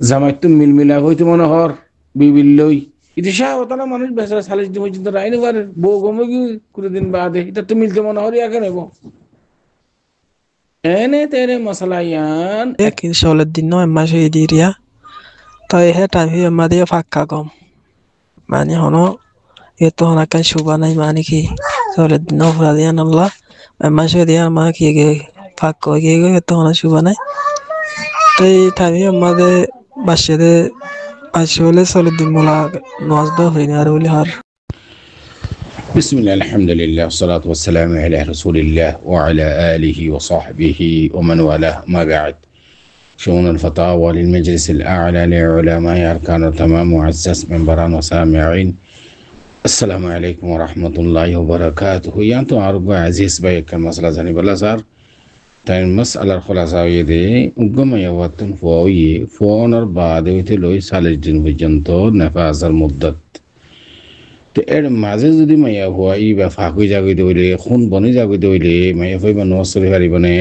জামাই তো মিলমিলা হইতে মনে হর বিবিল্লই ইতি শাহওয়াতালা মানুষ বেচারা 40 দিন পর্যন্ত রাইনি পারে বউ গমগি কুড়ি দিন বাদে এটা তো মিলতে মনে হর ইয়াকে নেব এনে তেরে মশলা ইয়ান Kin solet dinno emma şey diria. Tawi he time emma dia fakka kom. Mani hono itu hona kan shuba nai mani ki solet dinno fadian Allah. Emma şey dia ma ki ge fakko ge ge itu hona shuba nai. Tai time emma de bashede ashole solet din mula nazda hoyni ar uli har. بسم الله الحمد لله والصلاة والسلام على رسول الله وعلى آله وصحبه ومن والاه ما بعد شؤون الفتاوى للمجلس الأعلى لعلماء أركان التمام معزز منبران وسامعين السلام عليكم ورحمة الله وبركاته يانتو عرب عزيز بيك المسألة زني بالله صار تاين مسألة الخلاصة يدي وقم يواتن فوي فونر بعد ويتلوي سالج دين بجنتو نفاذ المدة তো এর মাঝে যদি মাইয়া হওয়া ই বা ফাঁকুই জাগি দইলে খুন বনি জাগি দইলে মাইয়া হই বা নমাজ পড়ি পারিবনে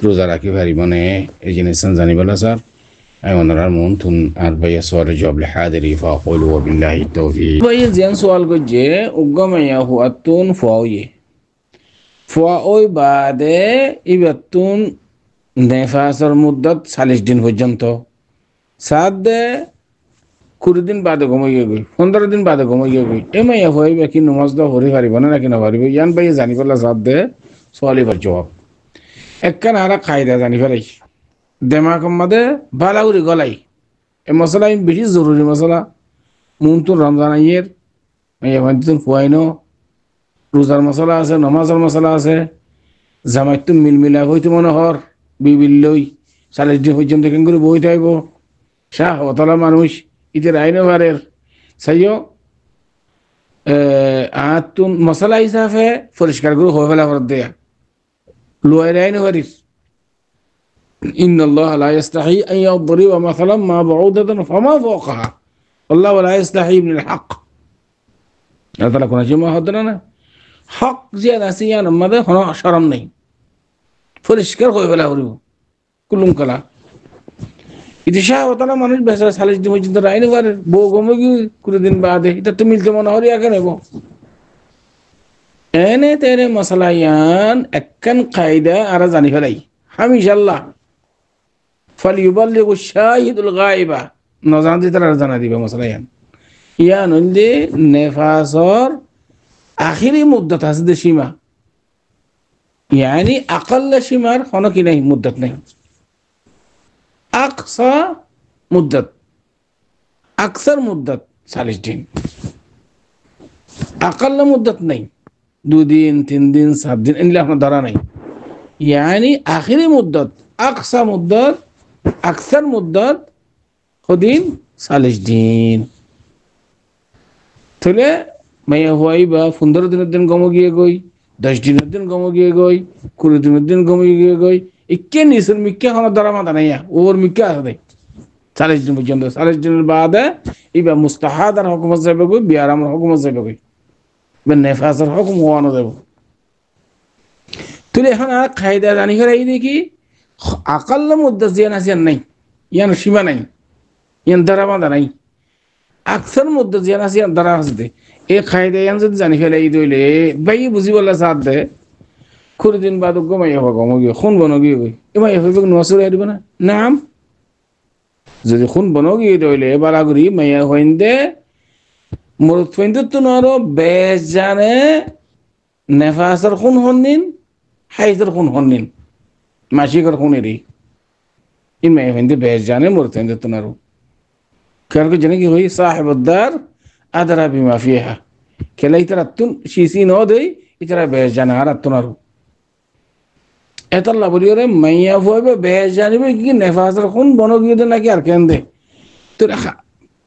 রোজা রাখি পারিবনে এই জিনিস জানিবলা স্যার আমি ওনার মন থুন আর ভাইয়া সরে জবলে হাদিরি ফাকুলু বিল্লাহি তাওফিক ভাইয়া জেন সওয়াল গজে উগ্গা মাইয়া হওয়া তুন ফুয়ায়ে ফুয়া ওই বাদে ইবাতুন নেফাসের মুদ্দত 40 দিন পর্যন্ত সাদ 20 দিন বাদে ঘুমাইয়ে গই 15 দিন বাদে ঘুমাইয়ে গই এমাইয়া হইবে কি নামাজ দা হরি পারিব না নাকি না পারিব ইয়ান ভাই জানি বলা জাত দে সওয়ালি পর জবাব একখান আরা কায়দা জানি ফেলাই দেমাগ মধ্যে বালাউরি গলাই এ মশলা বেশি জরুরি মশলা মুনতুন রমজান আইয়ের মাইয়া ভান্তুন ফুয়াইনো রোজার মশলা আছে নামাজের মশলা আছে জামাইতুন মিলমিলা হইতে মনে হর বিবিল্লই 40 দিন পর্যন্ত কেন করে বই থাইব শাহ অতলা মানুষ ইতের আইনে বারের সাইও আতুন মশলা হিসাবে পরিষ্কার করে হয়ে ফেলা করে দেয়া লুয়াই আইনে বারির ইন্নাল্লাহ লা ইস্তাহি আন ইয়াদরিবা মাসালান মা বাউদাতান ফামা ফাওকাহা আল্লাহ লা ইস্তাহি মিনাল হক আল্লাহ তাআলা কোন জমা হদ না হক জিয়াদা সিয়ান আমাদের কোনো শরম নাই পরিষ্কার হয়ে ফেলা করিব কুলুম কালা ইতি শাহওয়াতালা মানুষ বেচারা 40 দিন পর্যন্ত রাইনি পারে বউ গমগি কুড়ি দিন বাদে এটা তো মিলতে মনে হর ইয়াকে নেব এনে তেরে মশলা ইয়ান একখান কায়দা আর জানি ফেলাই হামিশাল্লাহ ফালিউবাল্লিগু শাহিদুল গায়বা নজানতি তারা জানা দিবে মশলা ইয়ান হইলে নেফাসর আখিরি মুদ্দত আছে দে সীমা ইয়ানি আকাল্লা সীমার কোনো কি নাই মুদ্দত নাই আকসা মুদ্দত আকসার মুদ্দত 40 দিন আকাল্লা মুদ্দত নাই 2 দিন 3 দিন 7 দিন এনলে আপনার ধরা নাই ইয়ানি আখিরি মুদ্দত আকসা মুদ্দত আকসার মুদ্দত কদিন 40 দিন তাহলে মাইয়া হওয়াই বা 15 দিনের দিন গম গিয়ে গই 10 দিনের দিন গম গিয়ে গই 20 দিনের দিন গম গিয়ে গই ইকে নিসের মিক্কা কোনো দ্বারা মাথা নাই ওর মিক্কা আছে 40 দিন পর্যন্ত 40 দিনের বাদে ইবা মুস্তাহাদার হুকুম যাবে গই বিয়ারামের হুকুম যাবে গই বা নেফাসের হুকুম হওয়ানো যাবে তুই এখন আর কায়দা জানি করে এই দেখি আকাল্লা মুদ্দাত জিয়ান আছে নাই ইয়ান সীমা নাই ইয়ান দ্বারা মাথা নাই আকসার মুদ্দাত জিয়ান আছে ইয়ান দ্বারা আছে এই কায়দা ইয়ান যদি জানি ফেলে এই দইলে ভাই বুঝি বলা সাথ দে 20 দিন বাদ গমাইয়া হবে গমগিয়ে খুন বনগিয়ে গই এমাই হবে নসরে দিব না নাম যদি খুন বনগিয়ে দইলে বালাগুড়ি মাইয়া হইন্দে মরুত ফইন্দে তো নরো বেশ জানে নেফাসের খুন হন্নিন হাইজের খুন হন্নিন মাসিকর খুনেরই ইন মাইয়া হইন্দে বেশ জানে মরুত ফইন্দে তো নরো কারণ জানে কি হই সাহেবদার আদরা বিমা ফিহা খেলাই তারা তুন শিসি ন দেই ইতারা বেশ জানে আর তুনারু এতাল্লা বলি ওরে মাইয়া ফুয়াবে বেশ জানিবে কি নেফাসের খুন বনগিয়ে দে নাকি আর কেন দে তো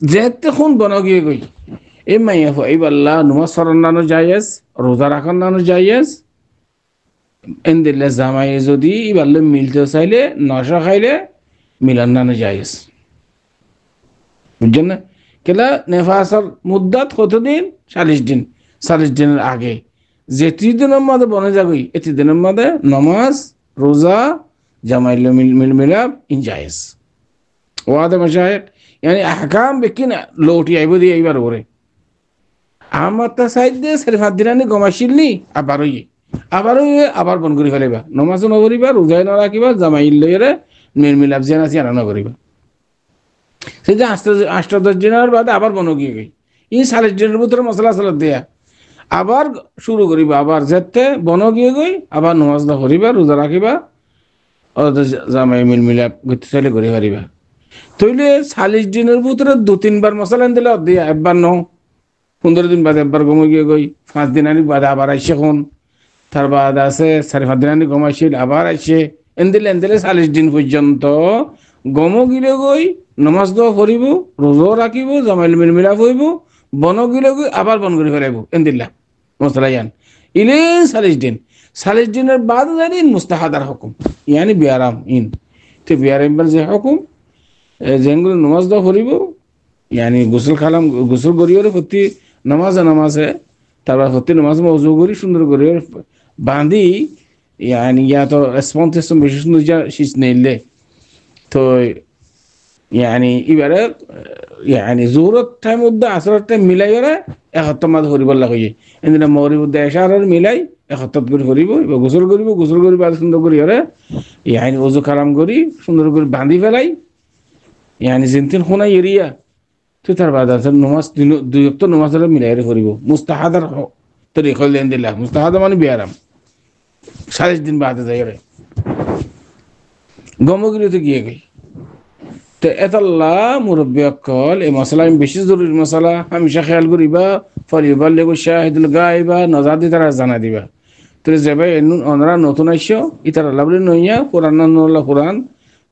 যেতে খুন বনগিয়ে গই এই মাইয়া ফুয়াই আল্লাহ নুমাজ পড়ার নানো জায়েজ রোজা রাখার নানো জায়েজ এন্দিলে জামাই যদি ইবাল্লে মিলতে চাইলে নশা খাইলে মিলার নানো জায়েজ বুঝছেন না কেলা নেফাসের মুদ্দাত কতদিন 40 দিন 40 দিনের আগে যে 30 দিনের মধ্যে বনে যাবি এত দিনের মধ্যে নামাজ রোজা জামাইল মিলাপ ইনজায়েজ ওয়াদা মাশায়েখ يعني احكام بكنا لوتي আইবদি এইবার ওরে আমার তা সাইড দিয়ে সারি ফাত দিনানি গমাশিলনি আবার বন করি ফেলাইবা নমাজ নগরিবা রোজা না রাখিবা জামাইল লইরে মিলমিলাপ জানা সিয়ানা না করিবা সেই যে আষ্ট-দশ দিনের বাদে আবার বন গিয়ে গই এই 40 দিনের ভিতরে মশলা সালাত দেয়া আবার শুরু করিবা আবার যেতে বন গিয়ে গই আবার নামাজ না করিবা রোজা রাখিবা ও জামাই মিলমিলাপ গতি চলে করি পারিবা তইলে 40 দিনের ভিতরে 2-3 বার মশলা দিলে দিয়া একবার ন 15 দিন বাদে একবার গম গিয়ে গই 5 দিন আনি বাদে আবার আইসে কোন তার বাদ আছে 4-5 দিন আনি গমাইছিল আবার আইসে এন্দিলে 40 দিন পর্যন্ত গম গিলে গই নামাজ দোয়া করিব রোজা রাখিব জামাইল মিলমিলাপ হইব বন গিলে গই আবার বন করে ফেলাইব এন্দিল্লা মশলা ইয়ান ইলে 40 দিনের বাদ জানি মুস্তাহাদার হুকুম ইয়ানি বিয়ারাম ইন তে বিয়ারাম যে হুকুম যেগুলো নামাজ দোয়া করিব ইয়ানি গোসল করিওরে প্রতি নামাজে তারপর প্রতি নামাজ ওযু করি সুন্দর করে বাঁধি ইয়ানি ইয়া তো রেসপন্স বেশি সুন্দর যা শীষ নেইলে তো ইয়ানি এবারে ইয়ানি জোহরত টাইম মধ্যে আসর টাইম মিলাইরে এক হপ্তাহ মাঝে করিব লাগে এদিন মগরিব মধ্যে এশারের মিলাই এক সপ্তাহ করে করিব এবার গোসল করি বাদ সুন্দর করি হরে ইয়ানি ওযু কালাম করি সুন্দর করে বাঁধি ফেলাই ইয়ানি জিনতিন খোনা এরিয়া তো তার বাদ আছে নামাজ দুই ওয়াক্ত নামাজের মিলাইরে করিব মুস্তাহাদার তরিকা লেন দিলা মুস্তাহাদা মানে বিয়ারাম 40 দিন বাদে যাইরে গমগিরিতে গিয়ে গই তো এতাল্লাহ মুরব্বী অকল এই মশলা বেশি জরুরি মশলা হামেশা খেয়াল করিবা ফলিবাল্লিগু শাহিদুল গায়বা নজাদি তারা জানা দিবা তো যাবে ওনারা নতুন আইসো ইতারা লাভলি নইয়া কোরআন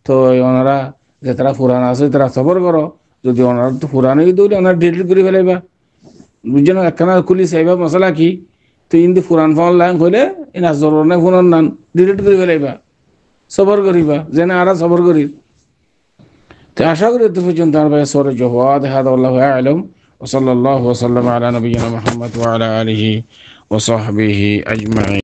তো ওনারা যে তারা পুরান আছে তারা সবর করো যদি ওনারা তো পুরানই দৌড়ে ওনারা ডিলিট করে ফেলাইবা বুঝছেন একখানা খুলি চাইবা মশলা কি তো ইন্দি পুরান ফল লাইন হইলে এনা জরুর নাই পুরান নান ডিলিট করে ফেলাইবা সবর করিবা যেন আরা সবর করি তো আশা করি তো পর্যন্ত আর ভাই সরে জওয়াদ হাদা আল্লাহু আ'লাম ওয়া সাল্লাল্লাহু ওয়া সাল্লামা আলা নবিয়িনা মুহাম্মদ ওয়া আলা আলিহি ওয়া সাহবিহি আজমাইন।